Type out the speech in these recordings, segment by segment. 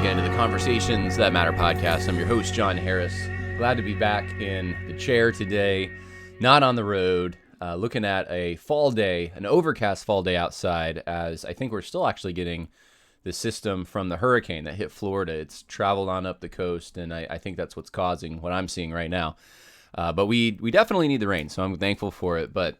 again to the Conversations That Matter podcast. I'm your host, John Harris. Glad to be back in the chair today, not on the road, looking at a fall day, an overcast fall day outside, as I think we're still actually getting the system from the hurricane that hit Florida. It's traveled on up the coast, and I think that's what's causing what I'm seeing right now. But we definitely need the rain, so I'm thankful for it. But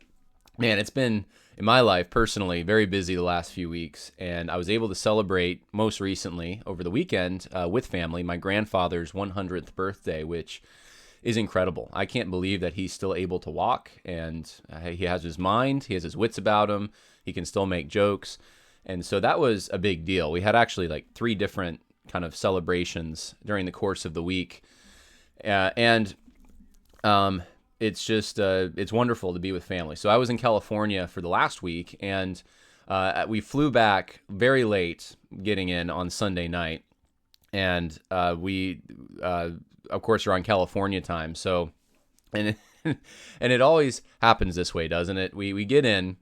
man, it's been, in my life personally, very busy the last few weeks, and I was able to celebrate most recently over the weekend with family my grandfather's 100th birthday, which is incredible. I can't believe that he's still able to walk, and he has his mind, he has his wits about him, he can still make jokes, and so that was a big deal. We had actually like 3 different kind of celebrations during the course of the week, it's just, it's wonderful to be with family. So I was in California for the last week, and we flew back very late getting in on Sunday night. And we, of course, are on California time. So, and it always happens this way, doesn't it? We get in,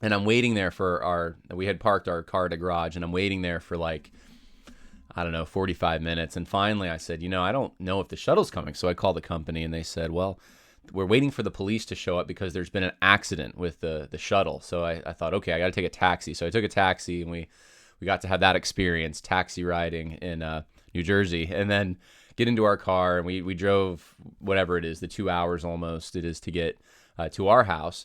and I'm waiting there for we had parked our car at a garage, and I'm waiting there for like, I don't know, 45 minutes. And finally I said, I don't know if the shuttle's coming. So I called the company, and they said, well, we're waiting for the police to show up because there's been an accident with the shuttle. So I thought, okay, I got to take a taxi. So I took a taxi, and we got to have that experience, taxi riding in New Jersey, and then get into our car, and we drove whatever it is, the 2 hours almost it is to get to our house.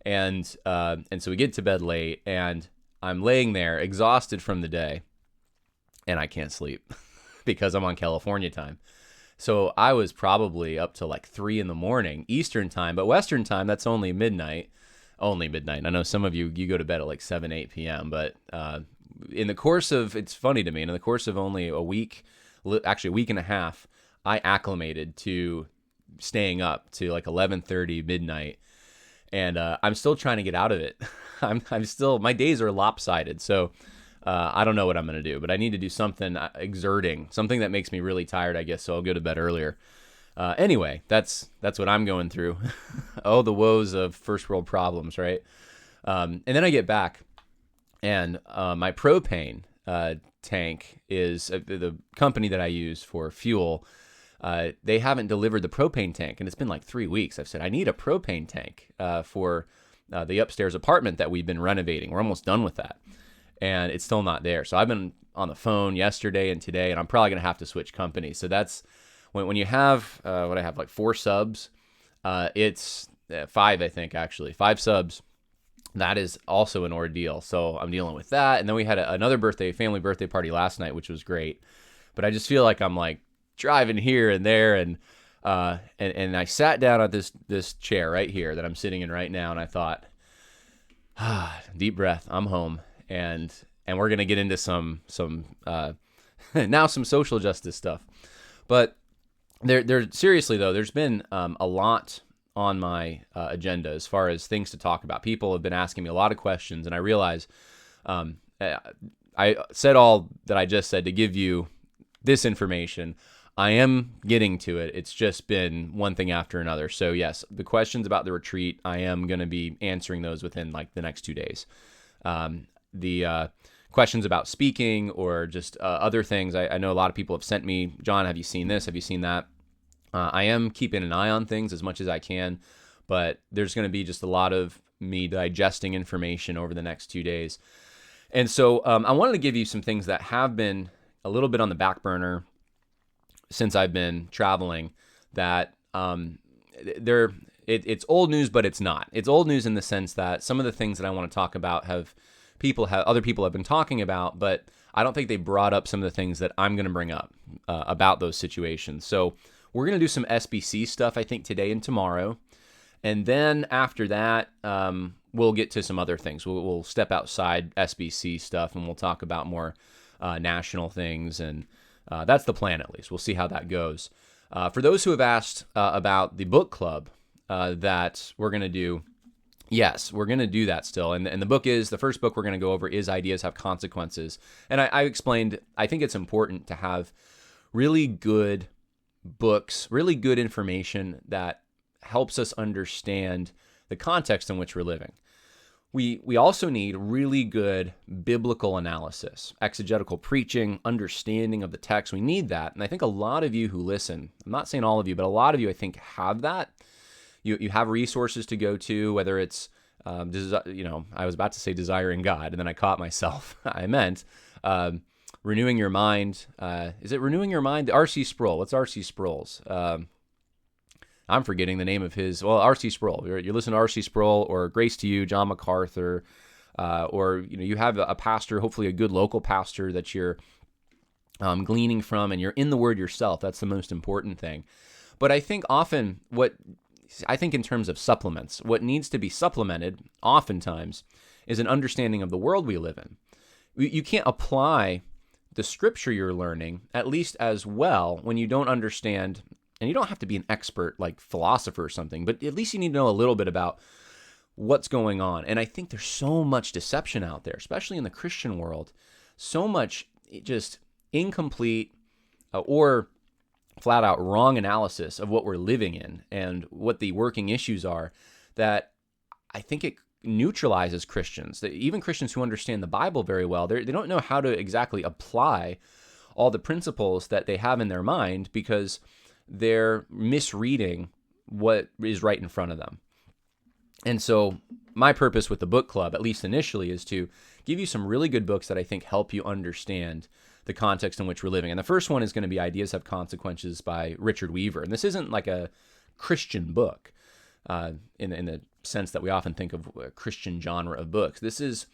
And so we get to bed late, and I'm laying there exhausted from the day, and I can't sleep because I'm on California time. So I was probably up to like 3 a.m. Eastern time, but Western time, that's only midnight. Only midnight. I know some of you go to bed at like 7, 8 p.m., but in the course of, it's funny to me, in the course of only a week, actually a week and a half, I acclimated to staying up to like 11:30, midnight, and I'm still trying to get out of it. I'm still, my days are lopsided, so I don't know what I'm going to do, but I need to do something exerting, something that makes me really tired, I guess, so I'll go to bed earlier. Anyway, that's what I'm going through. Oh, the woes of first world problems, right? And then I get back, and my propane tank is the company that I use for fuel. They haven't delivered the propane tank, and it's been like 3 weeks. I've said, I need a propane tank for the upstairs apartment that we've been renovating. We're almost done with that. And it's still not there. So I've been on the phone yesterday and today, and I'm probably going to have to switch companies. So that's when you have, what I have, like 4 subs, it's 5, I think, actually. 5 subs. That is also an ordeal. So I'm dealing with that. And then we had another family birthday party last night, which was great. But I just feel like I'm like driving here and there. And I sat down at this chair right here that I'm sitting in right now. And I thought, deep breath, I'm home. And we're going to get into some now some social justice stuff. But there seriously though, there's been a lot on my agenda as far as things to talk about. People have been asking me a lot of questions, and I realize I said all that I just said to give you this information. I am getting to it. It's just been one thing after another. So yes, the questions about the retreat, I am going to be answering those within like the next 2 days. The questions about speaking or just other things, I know a lot of people have sent me, John, have you seen this? Have you seen that? I am keeping an eye on things as much as I can, but there's going to be just a lot of me digesting information over the next 2 days. And so I wanted to give you some things that have been a little bit on the back burner since I've been traveling, that it's old news, but it's not. It's old news in the sense that some of the things that I want to talk about other people have been talking about, but I don't think they brought up some of the things that I'm going to bring up about those situations. So we're going to do some SBC stuff, I think, today and tomorrow. And then after that, we'll get to some other things. We'll step outside SBC stuff, and we'll talk about more national things. And that's the plan, at least. We'll see how that goes. For those who have asked about the book club that we're going to do, yes, we're going to do that still. And the first book we're going to go over is Ideas Have Consequences. And I explained, I think it's important to have really good books, really good information that helps us understand the context in which we're living. We also need really good biblical analysis, exegetical preaching, understanding of the text. We need that. And I think a lot of you who listen, I'm not saying all of you, but a lot of you, I think, have that. You have resources to go to, whether it's, I was about to say desiring God, and then I caught myself. I meant renewing your mind. Is it renewing your mind? R.C. Sproul. What's R.C. Sproul's? I'm forgetting the name of his. Well, R.C. Sproul. You listen to R.C. Sproul or Grace to You, John MacArthur, or you have a pastor, hopefully a good local pastor that you're gleaning from, and you're in the Word yourself. That's the most important thing. But I think often in terms of supplements, what needs to be supplemented oftentimes is an understanding of the world we live in. You can't apply the scripture you're learning, at least as well, when you don't understand. And you don't have to be an expert like philosopher or something, but at least you need to know a little bit about what's going on. And I think there's so much deception out there, especially in the Christian world, so much just incomplete or flat out wrong analysis of what we're living in and what the working issues are, that I think it neutralizes Christians. Even Christians who understand the Bible very well, they don't know how to exactly apply all the principles that they have in their mind because they're misreading what is right in front of them. And so my purpose with the book club, at least initially, is to give you some really good books that I think help you understand the context in which we're living. And the first one is going to be Ideas Have Consequences by Richard Weaver. And this isn't like a Christian book in the sense that we often think of a Christian genre of books. This is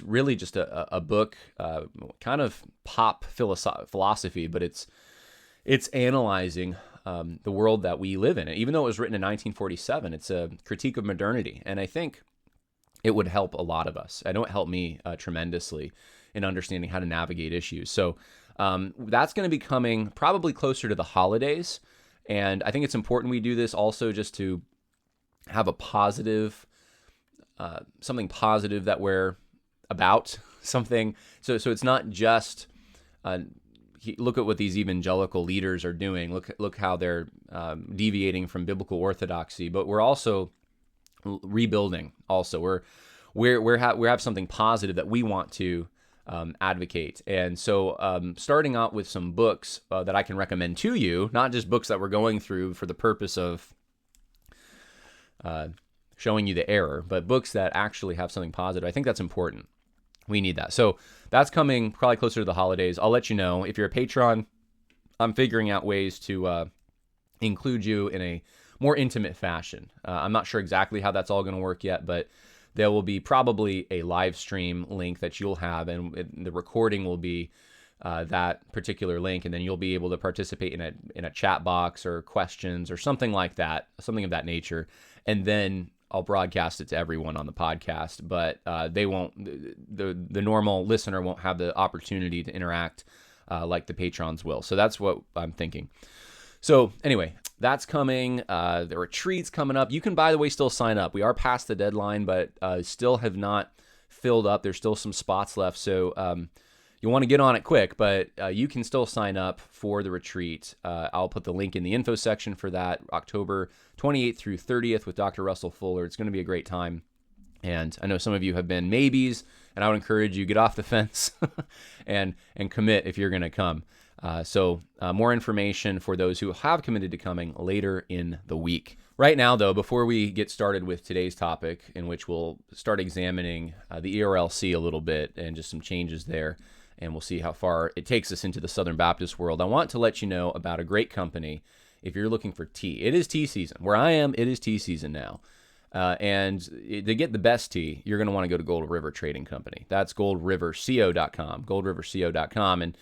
really just a book, kind of pop philosophy, but it's analyzing the world that we live in. And even though it was written in 1947, it's a critique of modernity. And I think it would help a lot of us. I know it helped me tremendously in understanding how to navigate issues. So that's going to be coming probably closer to the holidays. And I think it's important we do this also just to have a positive, something positive that we're about, something. So it's not just... look at what these evangelical leaders are doing. Look how they're deviating from biblical orthodoxy. But we're also rebuilding. Also, we have something positive that we want to advocate. And so, starting out with some books that I can recommend to you, not just books that we're going through for the purpose of showing you the error, but books that actually have something positive. I think that's important. We need that. So that's coming probably closer to the holidays. I'll let you know. If you're a patron, I'm figuring out ways to include you in a more intimate fashion. I'm not sure exactly how that's all going to work yet, but there will be probably a live stream link that you'll have, and the recording will be that particular link, and then you'll be able to participate in a chat box or questions or something like that, something of that nature, and then I'll broadcast it to everyone on the podcast, but they won't. The normal listener won't have the opportunity to interact like the patrons will. So that's what I'm thinking. So anyway, that's coming. The retreat's coming up. You can, by the way, still sign up. We are past the deadline, but still have not filled up. There's still some spots left, so you want to get on it quick, but you can still sign up for the retreat. I'll put the link in the info section for that, October 28th through 30th with Dr. Russell Fuller. It's going to be a great time. And I know some of you have been maybes, and I would encourage you, get off the fence and commit if you're going to come. So more information for those who have committed to coming later in the week. Right now, though, before we get started with today's topic, in which we'll start examining the ERLC a little bit and just some changes there, and we'll see how far it takes us into the Southern Baptist world, I want to let you know about a great company if you're looking for tea. It is tea season. Where I am, it is tea season now. And to get the best tea, you're going to want to go to Gold River Trading Company. That's goldriverco.com, goldriverco.com. And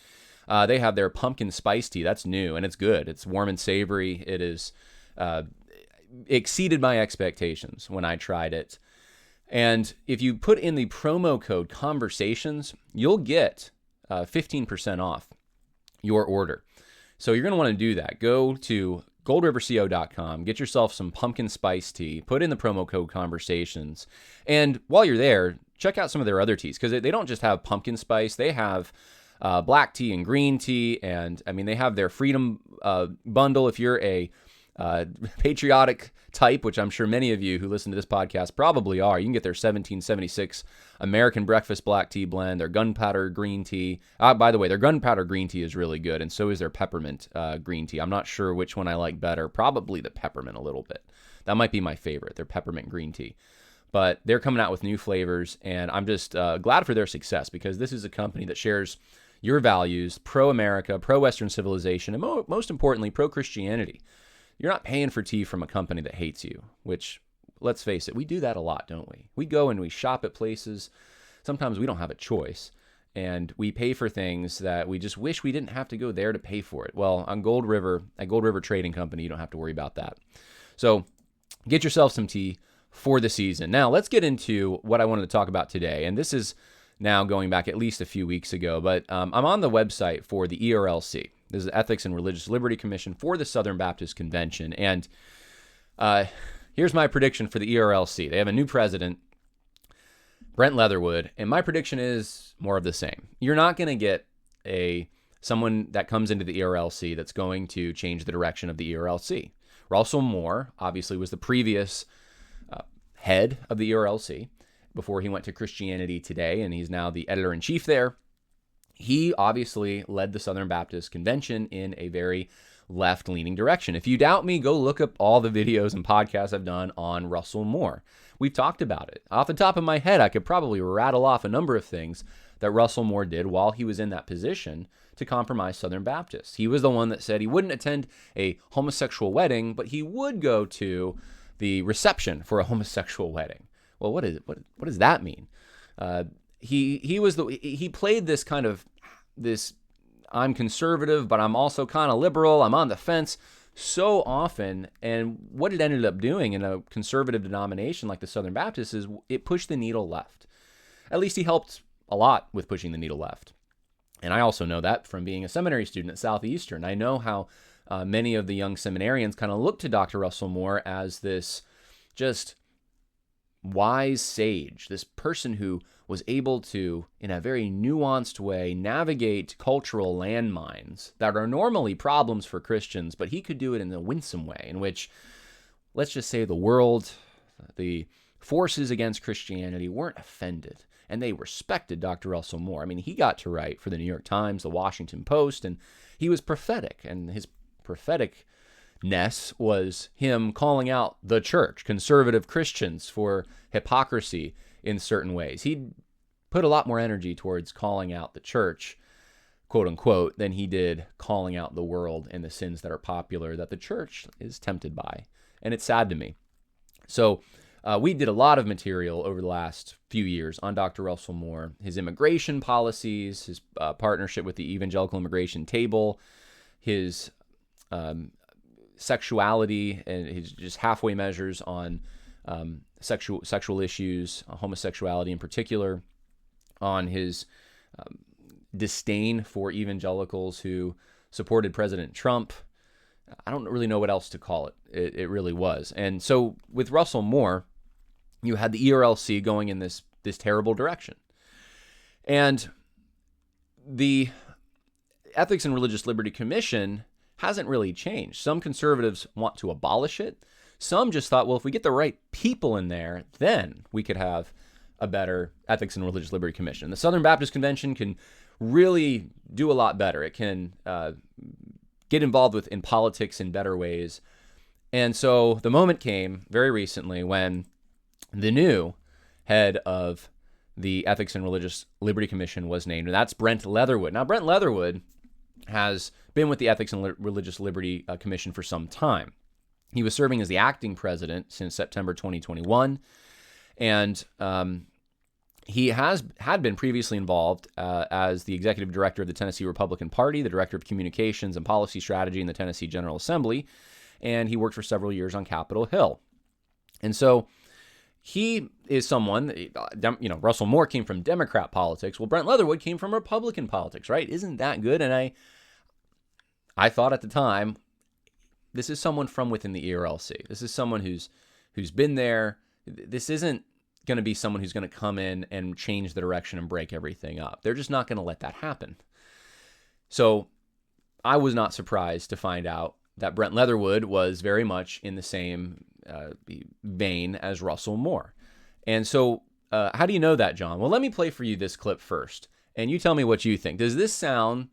they have their pumpkin spice tea. That's new, and it's good. It's warm and savory. It is exceeded my expectations when I tried it. And if you put in the promo code CONVERSATIONS, you'll get 15% off your order. So you're going to want to do that. Go to goldriverco.com, get yourself some pumpkin spice tea, put in the promo code CONVERSATIONS, and while you're there, check out some of their other teas, because they don't just have pumpkin spice, they have black tea and green tea, and I mean, they have their Freedom bundle if you're a patriotic type, which I'm sure many of you who listen to this podcast probably are. You can get their 1776 American Breakfast Black Tea Blend, their Gunpowder Green Tea. By the way, their Gunpowder Green Tea is really good, and so is their Peppermint Green Tea. I'm not sure which one I like better. Probably the Peppermint a little bit. That might be my favorite, their Peppermint Green Tea. But they're coming out with new flavors, and I'm just glad for their success, because this is a company that shares your values, pro-America, pro-Western civilization, and most importantly, pro-Christianity. You're not paying for tea from a company that hates you, which, let's face it, we do that a lot, don't we? We go and we shop at places. Sometimes we don't have a choice, and we pay for things that we just wish we didn't have to go there to pay for it. Well, on Gold River, at Gold River Trading Company, you don't have to worry about that. So get yourself some tea for the season. Now, let's get into what I wanted to talk about today, and this is now going back at least a few weeks ago, but I'm on the website for the ERLC. This is the Ethics and Religious Liberty Commission for the Southern Baptist Convention, and here's my prediction for the ERLC. They have a new president, Brent Leatherwood, and my prediction is more of the same. You're not going to get someone that comes into the ERLC that's going to change the direction of the ERLC. Russell Moore, obviously, was the previous head of the ERLC before he went to Christianity Today, and he's now the editor-in-chief there. He obviously led the Southern Baptist Convention in a very left-leaning direction. If you doubt me, go look up all the videos and podcasts I've done on Russell Moore. We've talked about it. Off the top of my head, I could probably rattle off a number of things that Russell Moore did while he was in that position to compromise Southern Baptists. He was the one that said he wouldn't attend a homosexual wedding, but he would go to the reception for a homosexual wedding. Well, what does that mean? He played this kind of this I'm conservative, but I'm also kind of liberal. I'm on the fence so often. And what it ended up doing in a conservative denomination like the Southern Baptists is it pushed the needle left. At least he helped a lot with pushing the needle left. And I also know that from being a seminary student at Southeastern. I know how many of the young seminarians kind of look to Dr. Russell Moore as this just wise sage, this person who was able to, in a very nuanced way, navigate cultural landmines that are normally problems for Christians, but he could do it in a winsome way in which, let's just say, the world, the forces against Christianity weren't offended, and they respected Dr. Russell Moore. I mean, he got to write for the New York Times, the Washington Post, and he was prophetic, and his propheticness was him calling out the church, conservative Christians, for hypocrisy in certain ways. He put a lot more energy towards calling out the church, quote unquote, than he did calling out the world and the sins that are popular that the church is tempted by. And it's sad to me. So we did a lot of material over the last few years on Dr. Russell Moore, his immigration policies, his partnership with the Evangelical Immigration Table, his sexuality and his just halfway measures on sexual issues, homosexuality in particular, on his disdain for evangelicals who supported President Trump. I don't really know what else to call it. It really was. And so with Russell Moore, you had the ERLC going in this terrible direction. And the Ethics and Religious Liberty Commission hasn't really changed. Some conservatives want to abolish it. Some just thought, well, if we get the right people in there, then we could have a better Ethics and Religious Liberty Commission. The Southern Baptist Convention can really do a lot better. It can get involved in politics in better ways. And so the moment came very recently when the new head of the Ethics and Religious Liberty Commission was named, and that's Brent Leatherwood. Now, Brent Leatherwood has been with the Ethics and Religious Liberty Commission for some time. He was serving as the acting president since September 2021, and he had been previously involved as the executive director of the Tennessee Republican Party, the director of communications and policy strategy in the Tennessee General Assembly, and he worked for several years on Capitol Hill. And so he is someone, Russell Moore came from Democrat politics. Well, Brent Leatherwood came from Republican politics, right? Isn't that good? And I thought at the time, this is someone from within the ERLC. This is someone who's been there. This isn't going to be someone who's going to come in and change the direction and break everything up. They're just not going to let that happen. So I was not surprised to find out that Brent Leatherwood was very much in the same vein as Russell Moore. And so how do you know that, John? Well, let me play for you this clip first, and you tell me what you think. Does this sound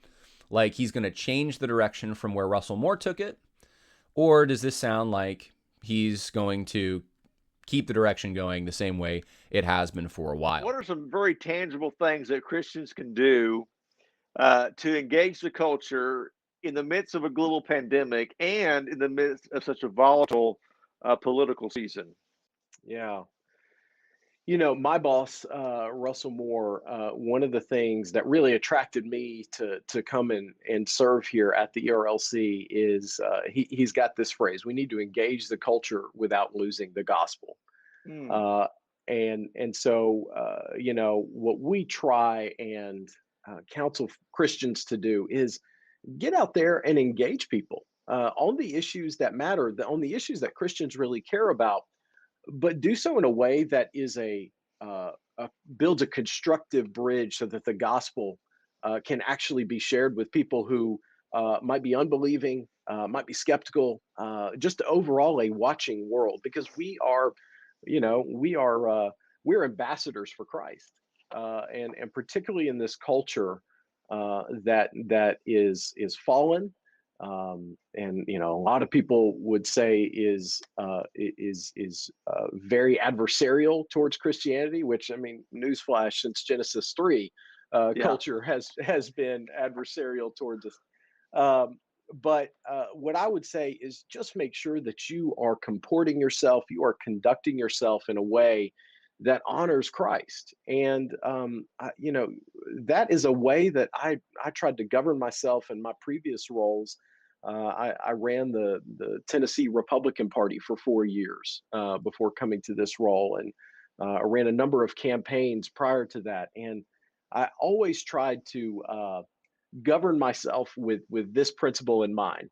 like he's going to change the direction from where Russell Moore took it? Or does this sound like he's going to keep the direction going the same way it has been for a while? What are some very tangible things that Christians can do to engage the culture in the midst of a global pandemic and in the midst of such a volatile political season? Yeah. My boss, Russell Moore, one of the things that really attracted me to come and serve here at the ERLC is he's got this phrase: we need to engage the culture without losing the gospel. Mm. So what we try and counsel Christians to do is get out there and engage people on the issues that matter, on the issues that Christians really care about, but do so in a way that is builds a constructive bridge so that the gospel can actually be shared with people who might be unbelieving, might be skeptical, just overall a watching world, because we're ambassadors for Christ, and particularly in this culture that is fallen, and a lot of people would say is very adversarial towards Christianity. Which, I mean, newsflash: since Genesis 3, culture has been adversarial towards us. But what I would say is just make sure that you are comporting yourself, you are conducting yourself in a way that honors Christ. And that is a way that I tried to govern myself in my previous roles. I ran the Tennessee Republican Party for 4 years before coming to this role, and I ran a number of campaigns prior to that. And I always tried to govern myself with this principle in mind.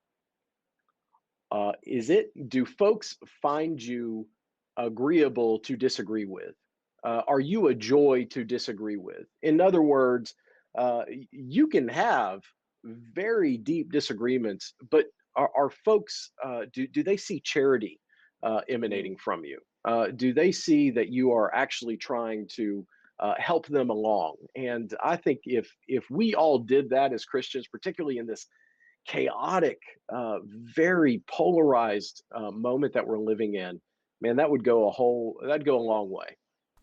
Do folks find you agreeable to disagree with? Are you a joy to disagree with? In other words, you can have very deep disagreements, but are folks, do they see charity emanating from you? Do they see that you are actually trying to help them along? And I think if we all did that as Christians, particularly in this chaotic, very polarized moment that we're living in, man, that'd go a long way.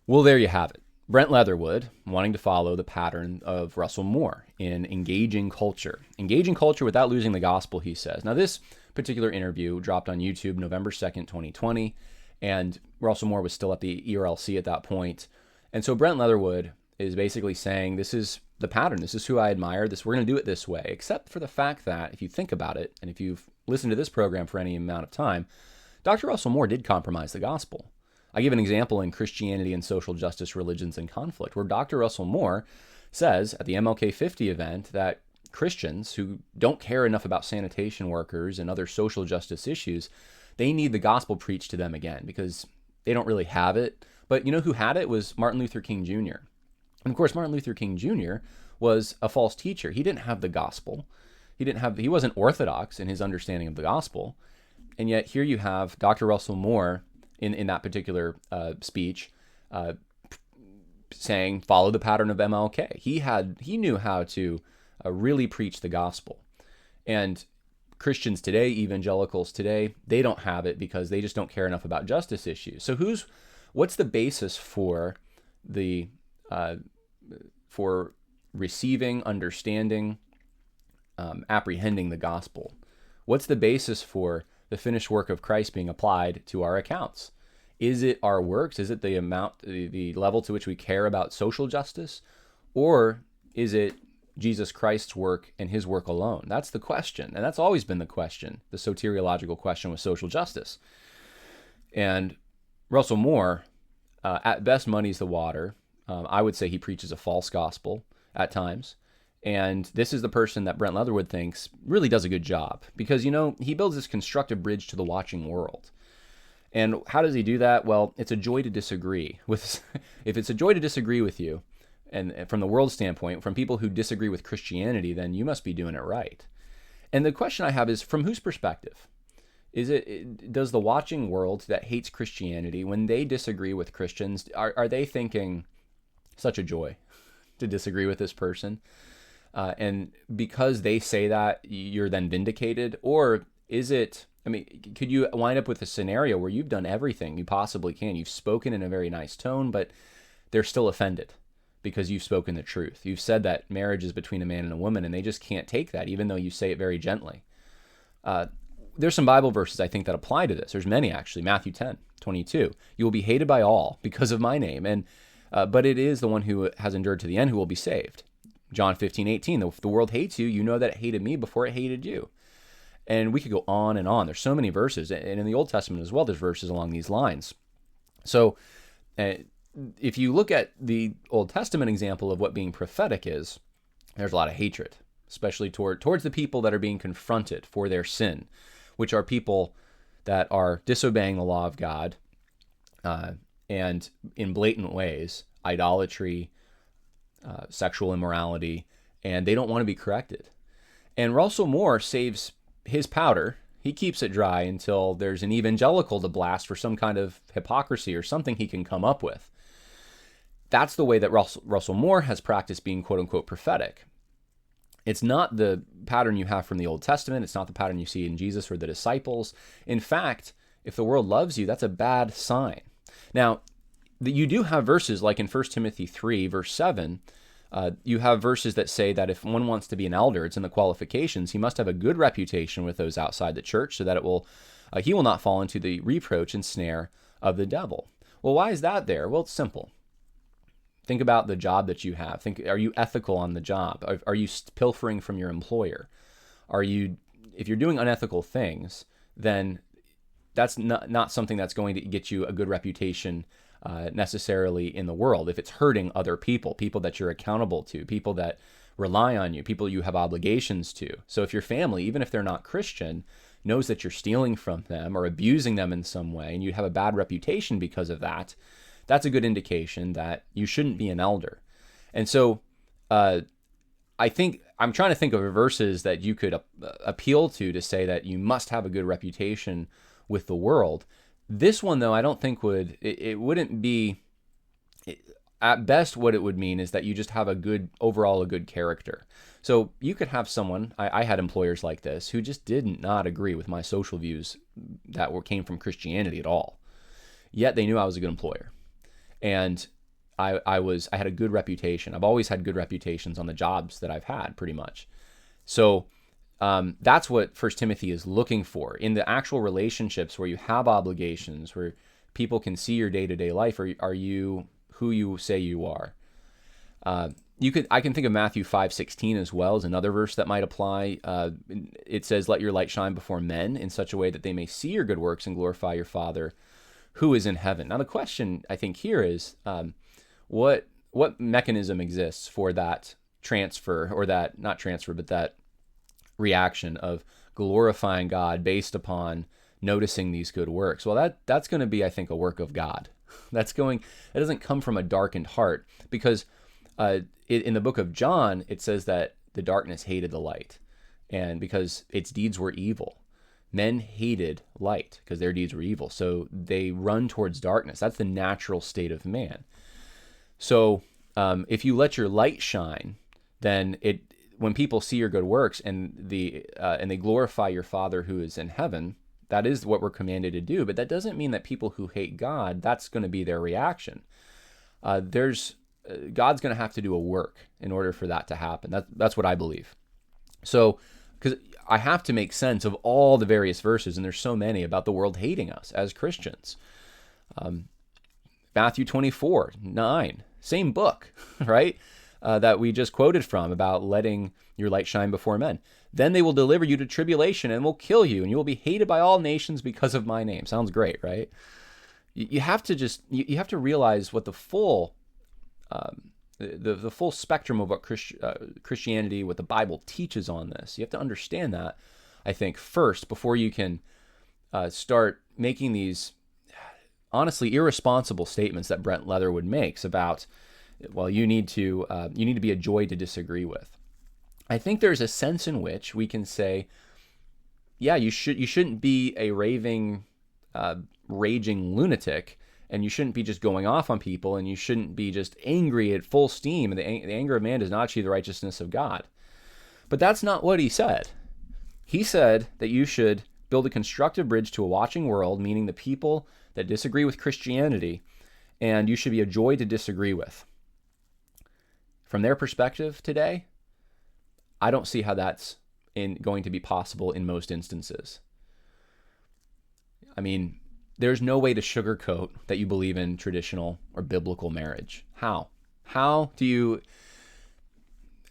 Well, there you have it. Brent Leatherwood wanting to follow the pattern of Russell Moore in engaging culture without losing the gospel, he says. Now, this particular interview dropped on YouTube November 2nd, 2020, and Russell Moore was still at the ERLC at that point. And so Brent Leatherwood is basically saying, this is the pattern. This is who I admire. We're going to do it this way, except for the fact that if you think about it, and if you've listened to this program for any amount of time, Dr. Russell Moore did compromise the gospel. I give an example in Christianity and Social Justice, Religions in Conflict, where Dr. Russell Moore says at the MLK 50 event that Christians who don't care enough about sanitation workers and other social justice issues, they need the gospel preached to them again because they don't really have it. But you know who had it? Was Martin Luther King Jr. And of course, Martin Luther King Jr. was a false teacher. He didn't have the gospel. He wasn't orthodox in his understanding of the gospel. And yet here you have Dr. Russell Moore in that particular speech saying, follow the pattern of MLK. He knew how to really preach the gospel. And Christians today, evangelicals today, they don't have it because they just don't care enough about justice issues. So what's the basis for for receiving, understanding, apprehending the gospel? What's the basis for the finished work of Christ being applied to our accounts? Is it our works? Is it the level to which we care about social justice? Or is it Jesus Christ's work and his work alone? That's the question. And that's always been the question, the soteriological question with social justice. And Russell Moore, at best, muddies the water. I would say he preaches a false gospel at times. And this is the person that Brent Leatherwood thinks really does a good job because, he builds this constructive bridge to the watching world. And how does he do that? Well, it's a joy to disagree with. If it's a joy to disagree with you, and from the world standpoint, from people who disagree with Christianity, then you must be doing it right. And the question I have is, from whose perspective? does the watching world that hates Christianity, when they disagree with Christians, are they thinking such a joy to disagree with this person? And because they say that, you're then vindicated? Or is it, I mean, could you wind up with a scenario where you've done everything you possibly can? You've spoken in a very nice tone, but they're still offended because you've spoken the truth. You've said that marriage is between a man and a woman, and they just can't take that, even though you say it very gently. There's some Bible verses I think that apply to this. There's many, actually. Matthew 10:22. You will be hated by all because of my name, and but it is the one who has endured to the end who will be saved. John 15:18. If the world hates you, you know that it hated me before it hated you. And we could go on and on. There's so many verses. And in the Old Testament as well, there's verses along these lines. So if you look at the Old Testament example of what being prophetic is, there's a lot of hatred, especially towards the people that are being confronted for their sin, which are people that are disobeying the law of God and in blatant ways, idolatry, sexual immorality, and they don't want to be corrected. And Russell Moore saves his powder. He keeps it dry until there's an evangelical to blast for some kind of hypocrisy or something he can come up with. That's the way that Russell Moore has practiced being quote-unquote prophetic. It's not the pattern you have from the Old Testament. It's not the pattern you see in Jesus or the disciples. In fact, if the world loves you, that's a bad sign. Now, you do have verses like in 1 Timothy 3, verse 7, you have verses that say that if one wants to be an elder, it's in the qualifications, he must have a good reputation with those outside the church so that he will not fall into the reproach and snare of the devil. Well, why is that there? Well, it's simple. Think about the job that you have. Are you ethical on the job? Are you pilfering from your employer? If you're doing unethical things, then that's not something that's going to get you a good reputation necessarily in the world. If it's hurting other people that you're accountable to, people that rely on you, people you have obligations to. So if your family, even if they're not Christian, knows that you're stealing from them or abusing them in some way, and you have a bad reputation because of that, that's a good indication that you shouldn't be an elder. And so I think I'm trying to think of verses that you could appeal to say that you must have a good reputation with the world. This one, though, I don't think wouldn't be, at best what it would mean is that you just have a good character. So you could have someone, I had employers like this, who just did not agree with my social views that came from Christianity at all. Yet they knew I was a good employer. And I had a good reputation. I've always had good reputations on the jobs that I've had, pretty much. So that's what 1 Timothy is looking for in the actual relationships where you have obligations, where people can see your day-to-day life. Are you who you say you are? I can think of Matthew 5:16 as well as another verse that might apply. It says, "Let your light shine before men in such a way that they may see your good works and glorify your Father who is in heaven." Now the question I think here is, what mechanism exists for that transfer, or that not transfer, but that reaction of glorifying God based upon noticing these good works? Well, that's going to be, I think, a work of God. That doesn't come from a darkened heart, because in the book of John, it says that the darkness hated the light, and because its deeds were evil. Men hated light because their deeds were evil, so they run towards darkness. That's the natural state of man. So if you let your light shine, then when people see your good works and they glorify your Father who is in heaven, that is what we're commanded to do. But that doesn't mean that people who hate God, that's going to be their reaction. God's going to have to do a work in order for that to happen. That's what I believe. So, because I have to make sense of all the various verses, and there's so many about the world hating us as Christians. Matthew 24:9, same book, right? That we just quoted from, about letting your light shine before men. Then they will deliver you to tribulation and will kill you, and you will be hated by all nations because of my name. Sounds great, right? You have to realize what the full full spectrum of what Christianity, what the Bible teaches on this. You have to understand that, I think, first, before you can start making these honestly irresponsible statements that Brent Leatherwood makes about, well, you need to be a joy to disagree with. I think there's a sense in which we can say, yeah, you shouldn't be a raving, raging lunatic, and you shouldn't be just going off on people, and you shouldn't be just angry at full steam. The anger of man does not achieve the righteousness of God. But that's not what he said. He said that you should build a constructive bridge to a watching world, meaning the people that disagree with Christianity, and you should be a joy to disagree with. From their perspective today, I don't see how that's going to be possible in most instances. I mean, there's no way to sugarcoat that you believe in traditional or biblical marriage. How? How do you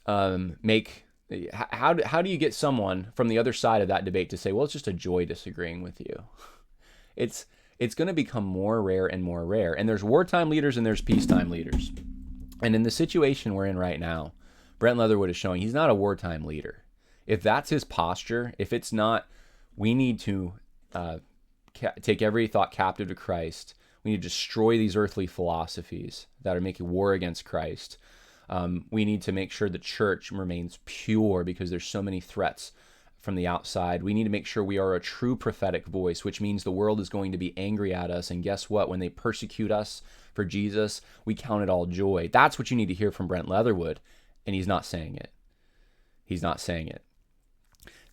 how do you get someone from the other side of that debate to say, well, it's just a joy disagreeing with you? It's going to become more rare and more rare. And there's wartime leaders and there's peacetime leaders. And in the situation we're in right now, Brent Leatherwood is showing he's not a wartime leader. If that's his posture, if it's not, we need to take every thought captive to Christ. We need to destroy these earthly philosophies that are making war against Christ. We need to make sure the church remains pure because there's so many threats from the outside. We need to make sure we are a true prophetic voice, which means the world is going to be angry at us. And guess what? When they persecute us for Jesus, we count it all joy. That's what you need to hear from Brent Leatherwood. And he's not saying it. He's not saying it.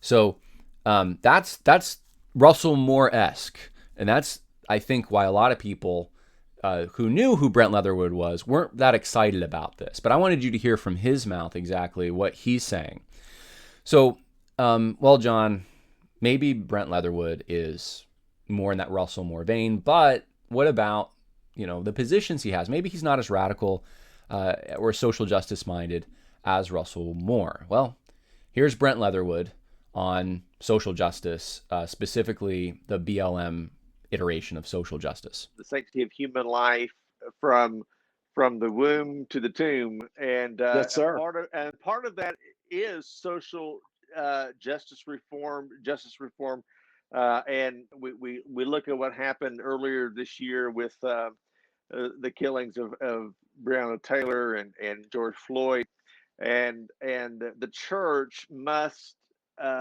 So that's Russell Moore-esque. And that's, I think, why a lot of people who knew who Brent Leatherwood was weren't that excited about this. But I wanted you to hear from his mouth exactly what he's saying. So, well, John, maybe Brent Leatherwood is more in that Russell Moore vein, but what about, the positions he has? Maybe he's not as radical or social justice minded as Russell Moore. Well, here's Brent Leatherwood on social justice, specifically the BLM iteration of social justice. The sanctity of human life from the womb to the tomb, and yes, sir. Part of that is social justice reform, and we look at what happened earlier this year with the killings of Breonna Taylor and George Floyd, and the church must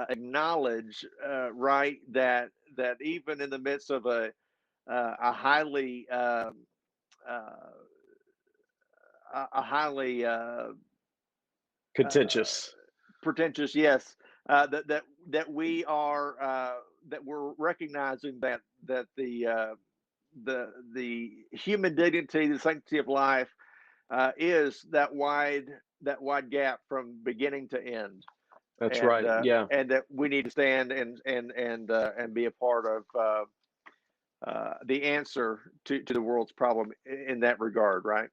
acknowledge, right, that even in the midst of a highly contentious, pretentious, yes, that we are that we're recognizing that the human dignity, the sanctity of life, is that wide gap from beginning to end. That's right. Yeah, and that we need to stand and be a part of the answer to the world's problem in that regard, right?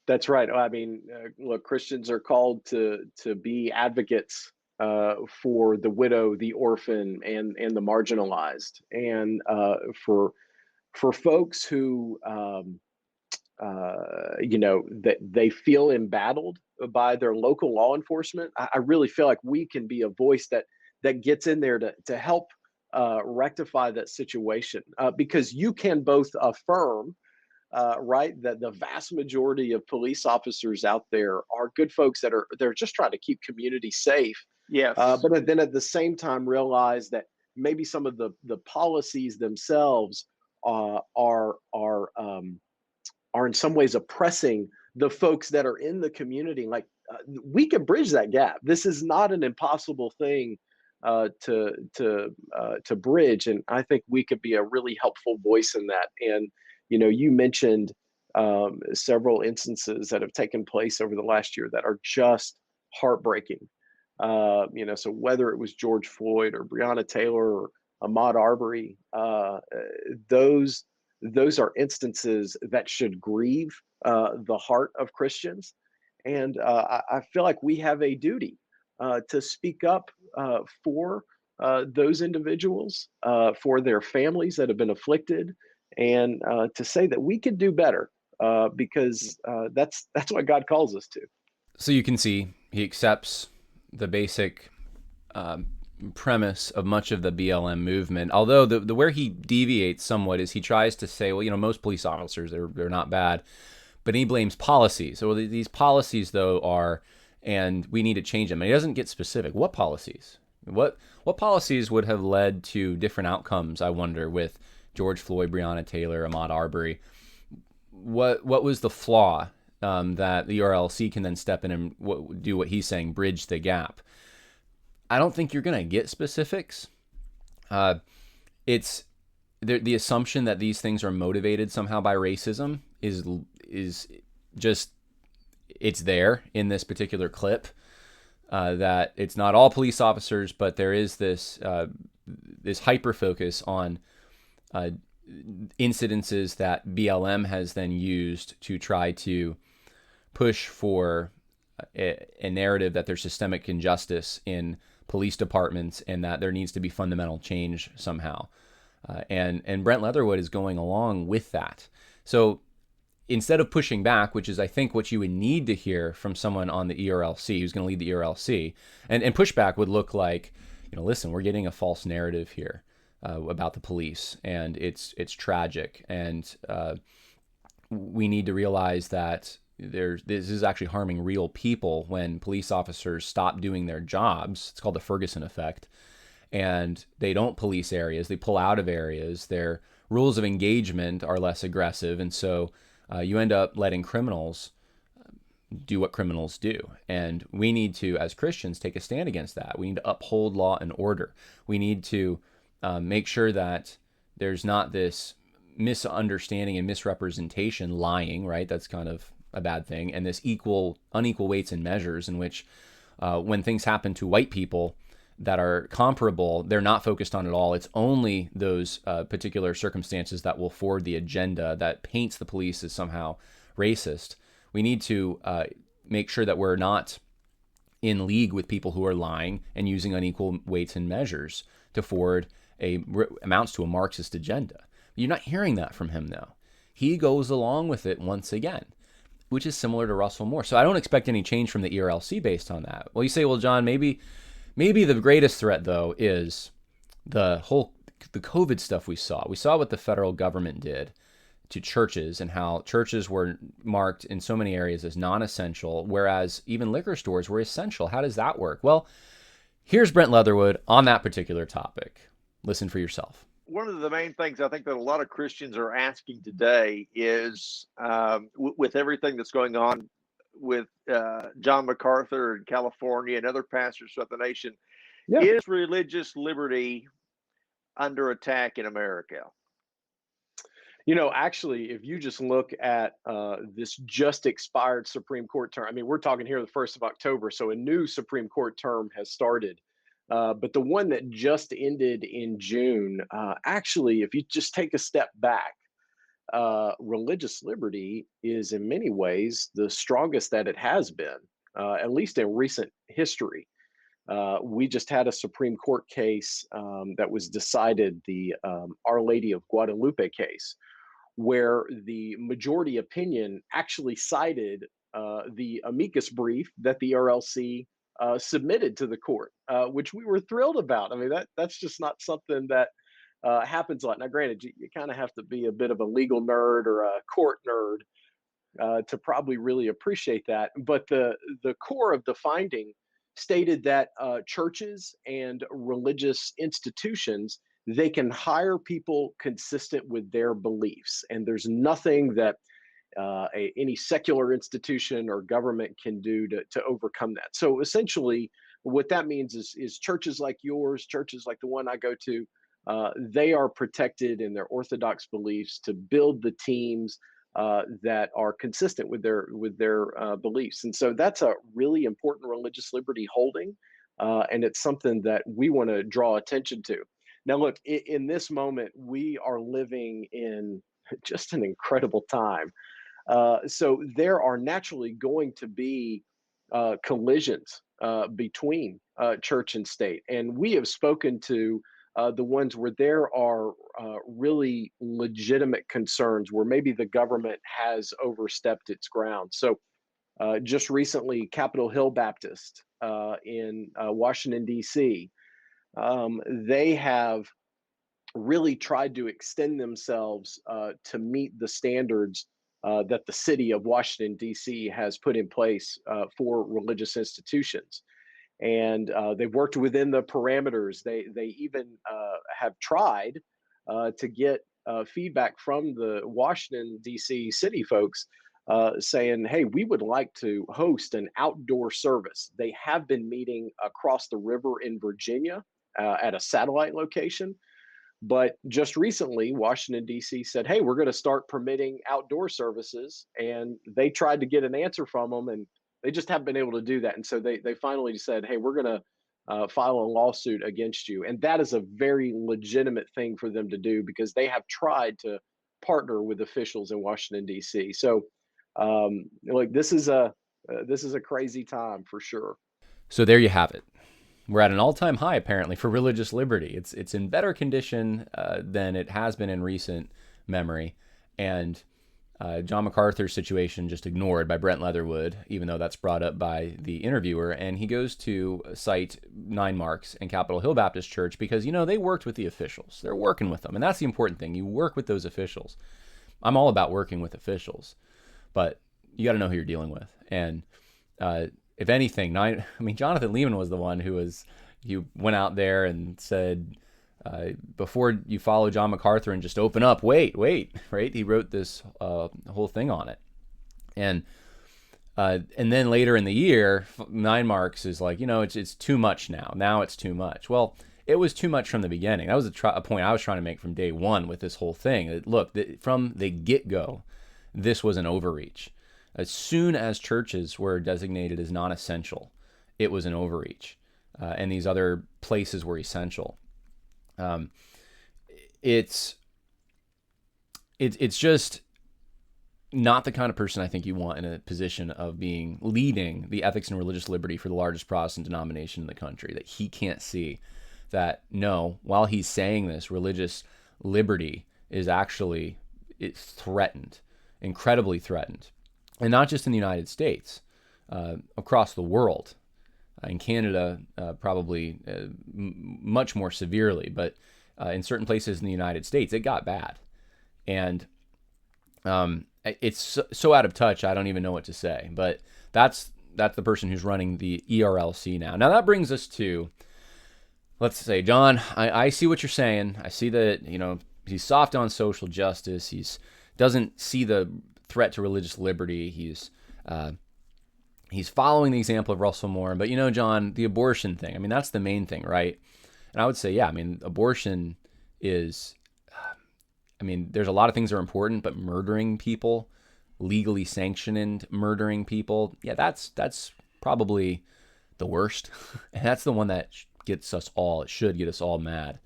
That's right. I mean, look, Christians are called to be advocates for the widow, the orphan, and the marginalized, and for folks who that they feel embattled by their local law enforcement. I really feel like we can be a voice that gets in there to help rectify that situation, because you can both affirm, right, that the vast majority of police officers out there are good folks they're just trying to keep communities safe. Yes. But then at the same time realize that maybe some of the policies themselves are in some ways oppressing the folks that are in the community. Like, we can bridge that gap. This is not an impossible thing to bridge, and I think we could be a really helpful voice in that. And you mentioned several instances that have taken place over the last year that are just heartbreaking. So whether it was George Floyd or Breonna Taylor or Ahmaud Arbery, those are instances that should grieve the heart of Christians. And I feel like we have a duty to speak up for those individuals, for their families that have been afflicted, and to say that we can do better, because that's what God calls us to. So you can see he accepts the basic premise of much of the BLM movement, although the where he deviates somewhat is he tries to say, well, most police officers, they're not bad, but he blames policies. So these policies, though, are, and we need to change them. And he doesn't get specific. What policies? What policies would have led to different outcomes, I wonder, with George Floyd, Breonna Taylor, Ahmaud Arbery? What was the flaw that the ERLC can then step in and do what he's saying, bridge the gap? I don't think you're going to get specifics. It's the assumption that these things are motivated somehow by racism is just, it's there in this particular clip. That it's not all police officers, but there is this hyper focus on incidences that BLM has then used to try to push for a narrative that there's systemic injustice in police departments and that there needs to be fundamental change somehow. And Brent Leatherwood is going along with that. So instead of pushing back, which is, I think, what you would need to hear from someone on the ERLC who's going to lead the ERLC, and pushback would look like, listen, we're getting a false narrative here about the police, and it's tragic, and we need to realize that this is actually harming real people when police officers stop doing their jobs. It's called the Ferguson Effect, and they don't police areas; they pull out of areas. Their rules of engagement are less aggressive, and so you end up letting criminals do what criminals do. And we need to, as Christians, take a stand against that. We need to uphold law and order. We need to make sure that there's not this misunderstanding and misrepresentation, lying, right? That's kind of a bad thing. And this unequal weights and measures in which when things happen to white people that are comparable, they're not focused on at all. It's only those particular circumstances that will forward the agenda that paints the police as somehow racist. We need to make sure that we're not in league with people who are lying and using unequal weights and measures to forward amounts to a Marxist agenda. You're not hearing that from him, though. He goes along with it once again, which is similar to Russell Moore. So I don't expect any change from the ERLC based on that. Well, you say, well, John, maybe the greatest threat, though, is the COVID stuff we saw. We saw what the federal government did to churches and how churches were marked in so many areas as non-essential, whereas even liquor stores were essential. How does that work? Well, here's Brent Leatherwood on that particular topic. Listen for yourself. One of the main things I think that a lot of Christians are asking today is with everything that's going on with John MacArthur in California and other pastors throughout the nation, is religious liberty under attack in America? Actually, if you just look at this just expired Supreme Court term, I mean, we're talking here the 1st of October, so a new Supreme Court term has started. But the one that just ended in June, actually, if you just take a step back, religious liberty is in many ways the strongest that it has been, at least in recent history. We just had a Supreme Court case that was decided, the Our Lady of Guadalupe case, where the majority opinion actually cited the amicus brief that the ERLC submitted to the court, which we were thrilled about. I mean, that's just not something that happens a lot. Now, granted, you kind of have to be a bit of a legal nerd or a court nerd to probably really appreciate that. But the core of the finding stated that churches and religious institutions, they can hire people consistent with their beliefs, and there's nothing that any secular institution or government can do to overcome that. So essentially, what that means is churches like yours, churches like the one I go to, they are protected in their orthodox beliefs to build the teams that are consistent with their beliefs. And so that's a really important religious liberty holding, and it's something that we want to draw attention to. Now, look, in this moment, we are living in just an incredible time. So there are naturally going to be collisions between church and state. And we have spoken to the ones where there are really legitimate concerns where maybe the government has overstepped its ground. So just recently, Capitol Hill Baptist in Washington, D.C., they have really tried to extend themselves to meet the standards that the city of Washington, D.C. has put in place for religious institutions. and they've worked within the parameters. They even have tried to get feedback from the Washington D.C. city folks saying, "Hey, we would like to host an outdoor service." They have been meeting across the river in Virginia at a satellite location. But just recently, Washington, D.C. said, "Hey, we're going to start permitting outdoor services." And they tried to get an answer from them, and they just haven't been able to do that. And so they finally said, "Hey, we're going to file a lawsuit against you." And that is a very legitimate thing for them to do because they have tried to partner with officials in Washington, D.C. So, like this is a crazy time for sure. So there you have it. We're at an all-time high, apparently, for religious liberty. It's in better condition than it has been in recent memory. And John MacArthur's situation just ignored by Brent Leatherwood, even though that's brought up by the interviewer. And he goes to cite 9 Marks and Capitol Hill Baptist Church because, they worked with the officials. They're working with them. And that's the important thing. You work with those officials. I'm all about working with officials. But you got to know who you're dealing with. And if anything, Jonathan Lehman was the one who went out there and said, before you follow John MacArthur and just open up, wait, right? He wrote this whole thing on it. And then later in the year, 9 Marks is like, it's too much now. Now it's too much. Well, it was too much from the beginning. That was a point I was trying to make from day one with this whole thing. Look, from the get-go, this was an overreach. As soon as churches were designated as non-essential, it was an overreach, and these other places were essential. It's just not the kind of person I think you want in a position of leading the ethics and religious liberty for the largest Protestant denomination in the country. That he can't see that while he's saying this, religious liberty is actually threatened, incredibly threatened. And not just in the United States, across the world. In Canada, probably much more severely, but in certain places in the United States, it got bad. And it's so out of touch, I don't even know what to say. But that's the person who's running the ERLC now. Now that brings us to, let's say, John, I see what you're saying. I see that, he's soft on social justice. He's doesn't see the threat to religious liberty. He's following the example of Russell Moore. But John, the abortion thing, that's the main thing, right? And I would say, yeah, abortion is, there's a lot of things that are important, but murdering people, legally sanctioned murdering people, yeah, that's probably the worst. And that's the one that gets us all, it should get us all mad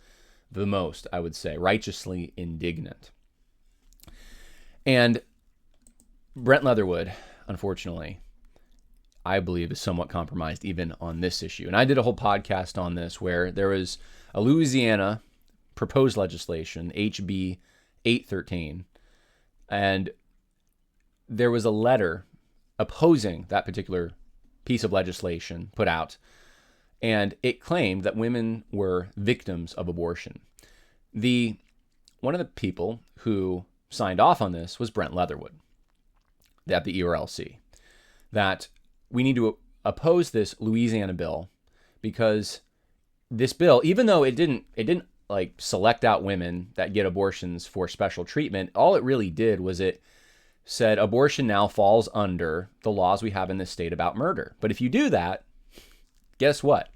the most, I would say, righteously indignant. And Brent Leatherwood, unfortunately, I believe is somewhat compromised even on this issue. And I did a whole podcast on this where there was a Louisiana proposed legislation, HB 813, and there was a letter opposing that particular piece of legislation put out, and it claimed that women were victims of abortion. One of the people who signed off on this was Brent Leatherwood at the ERLC, that we need to oppose this Louisiana bill because this bill, even though it didn't like select out women that get abortions for special treatment, all it really did was it said abortion now falls under the laws we have in this state about murder. But if you do that, guess what?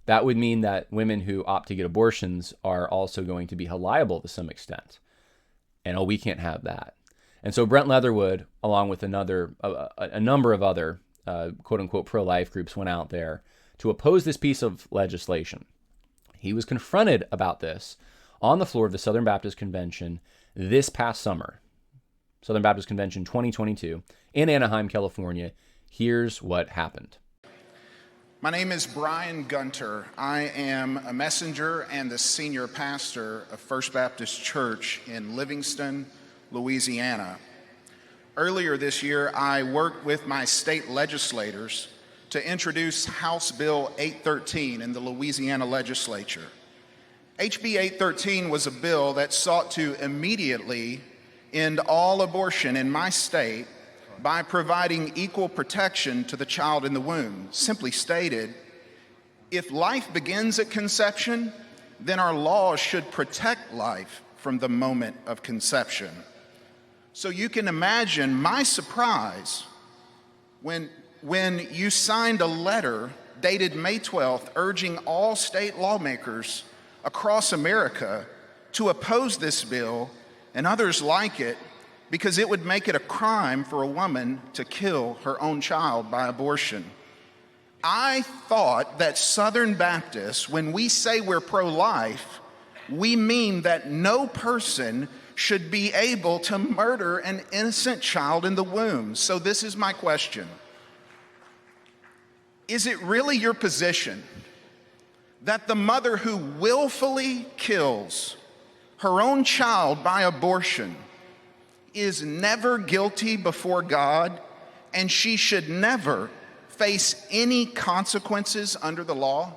That would mean that women who opt to get abortions are also going to be held liable to some extent. And we can't have that. And so Brent Leatherwood, along with a number of other quote-unquote pro-life groups, went out there to oppose this piece of legislation. He was confronted about this on the floor of the Southern Baptist Convention this past summer, Southern Baptist Convention 2022 in Anaheim, California. Here's what happened. My name is Brian Gunter. I am a messenger and the senior pastor of First Baptist Church in Livingston, Louisiana. Earlier this year, I worked with my state legislators to introduce House Bill 813 in the Louisiana legislature. HB 813 was a bill that sought to immediately end all abortion in my state by providing equal protection to the child in the womb. Simply stated, If life begins at conception, then our laws should protect life from the moment of conception. So you can imagine my surprise when you signed a letter dated May 12th urging all state lawmakers across America to oppose this bill and others like it because it would make it a crime for a woman to kill her own child by abortion. I thought that Southern Baptists, when we say we're pro-life, we mean that no person should be able to murder an innocent child in the womb. So this is my question. Is it really your position that the mother who willfully kills her own child by abortion is never guilty before God, and she should never face any consequences under the law?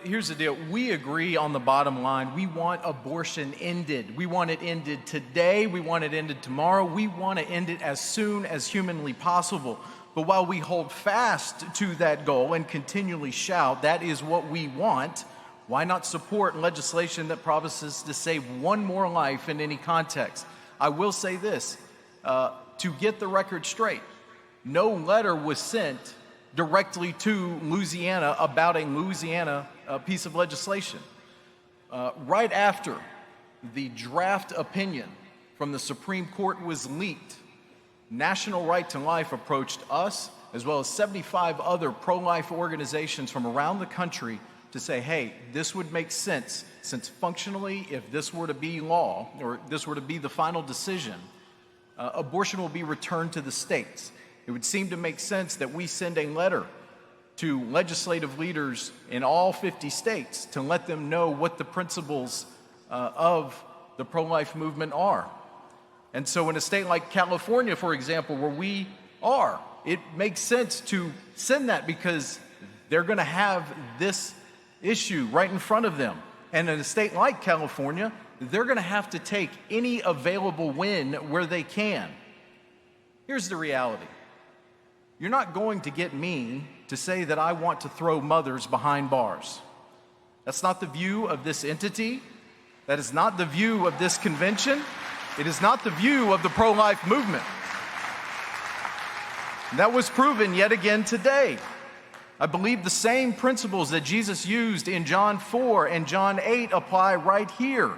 Here's the deal. We agree on the bottom line. We want abortion ended. We want it ended today. We want it ended tomorrow. We want to end it as soon as humanly possible. But while we hold fast to that goal and continually shout, that is what we want, why not support legislation that promises to save one more life in any context? I will say this, to get the record straight, no letter was sent directly to Louisiana about a Louisiana piece of legislation. Right after the draft opinion from the Supreme Court was leaked, National Right to Life approached us, as well as 75 other pro-life organizations from around the country, to say, hey, this would make sense, since functionally, if this were to be law, or this were to be the final decision, abortion will be returned to the states. It would seem to make sense that we send a letter to legislative leaders in all 50 states to let them know what the principles of the pro-life movement are. And so in a state like California, for example, where we are, it makes sense to send that because they're going to have this issue right in front of them. And in a state like California, they're going to have to take any available win where they can. Here's the reality. You're not going to get me to say that I want to throw mothers behind bars. That's not the view of this entity. That is not the view of this convention. It is not the view of the pro-life movement. That was proven yet again today. I believe the same principles that Jesus used in John 4 and John 8 apply right here.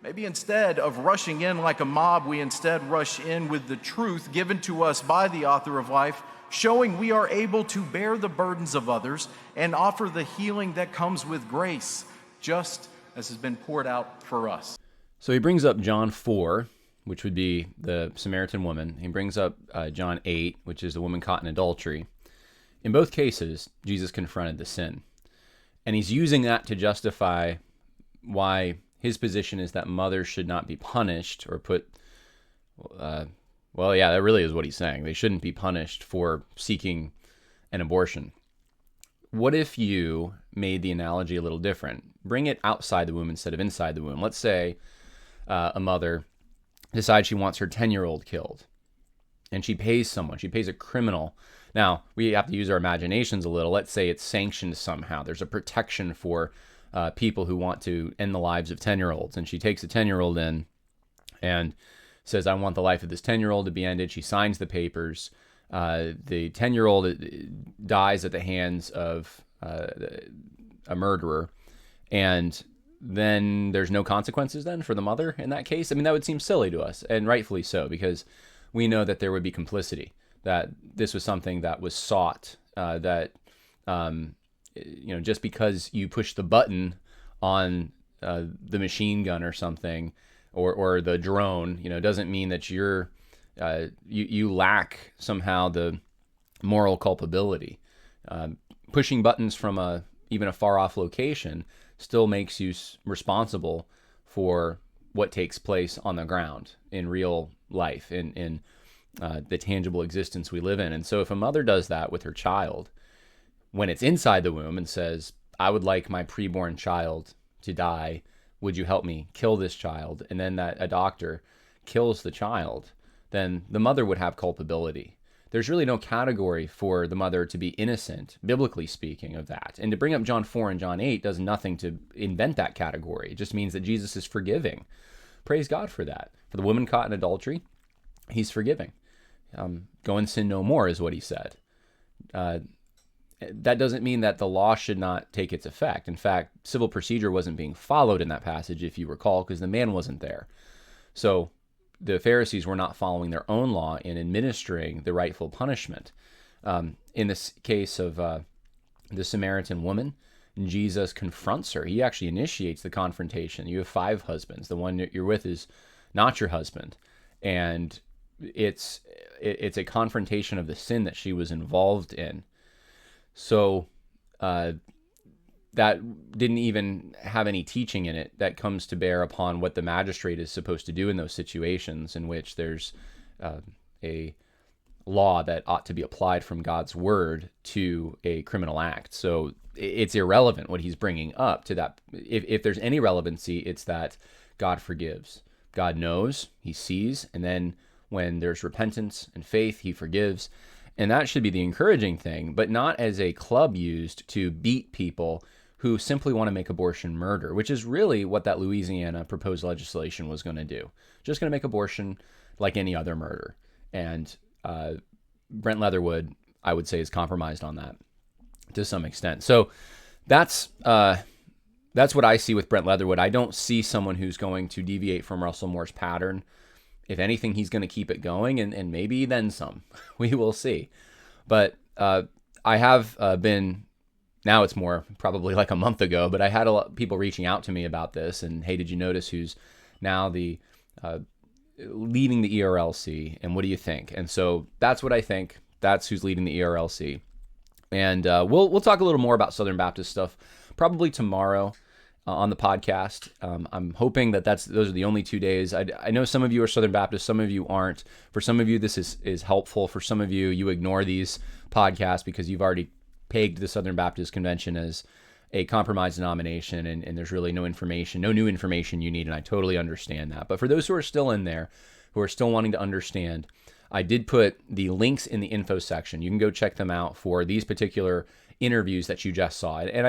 Maybe instead of rushing in like a mob, we instead rush in with the truth given to us by the author of life, showing we are able to bear the burdens of others and offer the healing that comes with grace, just as has been poured out for us. So he brings up John 4, which would be the Samaritan woman. He brings up John 8, which is the woman caught in adultery. In both cases, Jesus confronted the sin. And he's using that to justify why his position is that mothers should not be punished or put, well, yeah, that really is what he's saying. They shouldn't be punished for seeking an abortion. What if you made the analogy a little different? Bring it outside the womb instead of inside the womb. Let's say a mother decides she wants her 10-year-old killed, and she pays someone. She pays a criminal. Now, we have to use our imaginations a little. Let's say it's sanctioned somehow. There's a protection for people who want to end the lives of 10-year-olds. And she takes a 10-year-old in and says, I want the life of this 10-year-old to be ended. She signs the papers. The 10-year-old dies at the hands of a murderer. And then there's no consequences then for the mother in that case? I mean, that would seem silly to us, and rightfully so, because we know that there would be complicity, that this was something that was sought, that just because you push the button on the machine gun or something, or the drone, doesn't mean that you lack somehow the moral culpability. Pushing buttons from even a far off location still makes you responsible for what takes place on the ground in real life, in the tangible existence we live in. And so if a mother does that with her child, when it's inside the womb and says, I would like my preborn child to die, would you help me kill this child? And then that a doctor kills the child, then the mother would have culpability. There's really no category for the mother to be innocent, biblically speaking, of that. And to bring up John 4 and John 8 does nothing to invent that category. It just means that Jesus is forgiving. Praise God for that. For the woman caught in adultery, he's forgiving. Go and sin no more is what he said. That doesn't mean that the law should not take its effect. In fact, civil procedure wasn't being followed in that passage, if you recall, because the man wasn't there. So the Pharisees were not following their own law in administering the rightful punishment. In this case of the Samaritan woman, Jesus confronts her. He actually initiates the confrontation. You have 5 husbands. The one that you're with is not your husband. And it's a confrontation of the sin that she was involved in. So that didn't even have any teaching in it that comes to bear upon what the magistrate is supposed to do in those situations in which there's a law that ought to be applied from God's word to a criminal act. So it's irrelevant what he's bringing up to that. If there's any relevancy, it's that God forgives. God knows, he sees, and then when there's repentance and faith, he forgives. And that should be the encouraging thing, but not as a club used to beat people who simply want to make abortion murder, which is really what that Louisiana proposed legislation was going to do. Just going to make abortion like any other murder. And Brent Leatherwood, I would say, is compromised on that to some extent. So that's what I see with Brent Leatherwood. I don't see someone who's going to deviate from Russell Moore's pattern. If anything, he's going to keep it going, and maybe then some. We will see. But I have been, now it's more probably like a month ago, but I had a lot of people reaching out to me about this, and hey, did you notice who's now the leading the ERLC, and what do you think? And so that's what I think. That's who's leading the ERLC. And we'll talk a little more about Southern Baptist stuff probably tomorrow on the podcast. I'm hoping that those are the only 2 days. I know some of you are Southern Baptist, some of you aren't. For some of you, this is helpful. For some of you, you ignore these podcasts because you've already pegged the Southern Baptist Convention as a compromised denomination, and there's really no new information you need, and I totally understand that. But for those who are still in there, who are still wanting to understand, I did put the links in the info section. You can go check them out for these particular interviews that you just saw. And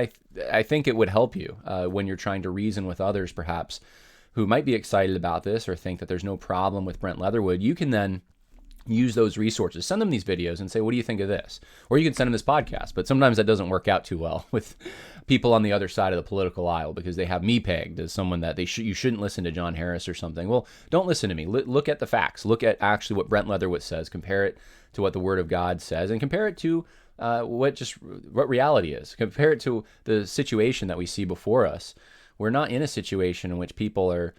I think it would help you when you're trying to reason with others, perhaps, who might be excited about this or think that there's no problem with Brent Leatherwood. You can then use those resources. Send them these videos and say, what do you think of this? Or you can send them this podcast. But sometimes that doesn't work out too well with people on the other side of the political aisle because they have me pegged as someone that you shouldn't listen to John Harris or something. Well, don't listen to me. Look at the facts. Look at actually what Brent Leatherwood says. Compare it to what the Word of God says, and compare it to what reality is. Compare it to the situation that we see before us. We're not in a situation in which people are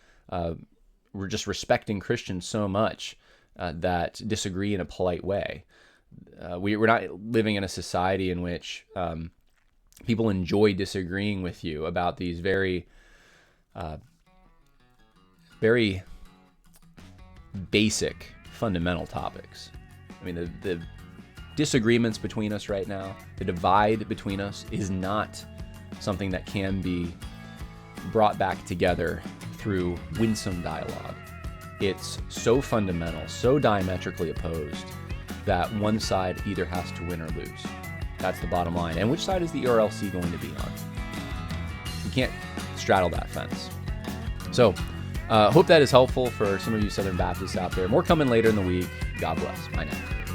we're just respecting Christians so much that disagree in a polite way. We're not living in a society in which people enjoy disagreeing with you about these very basic, fundamental topics. I mean, the disagreements between us right now, the divide between us is not something that can be brought back together through winsome dialogue. It's so fundamental, so diametrically opposed that one side either has to win or lose. That's the bottom line. And which side is the ERLC going to be on? You can't straddle that fence. So, hope that is helpful for some of you Southern Baptists out there. More coming later in the week. God bless. Bye now.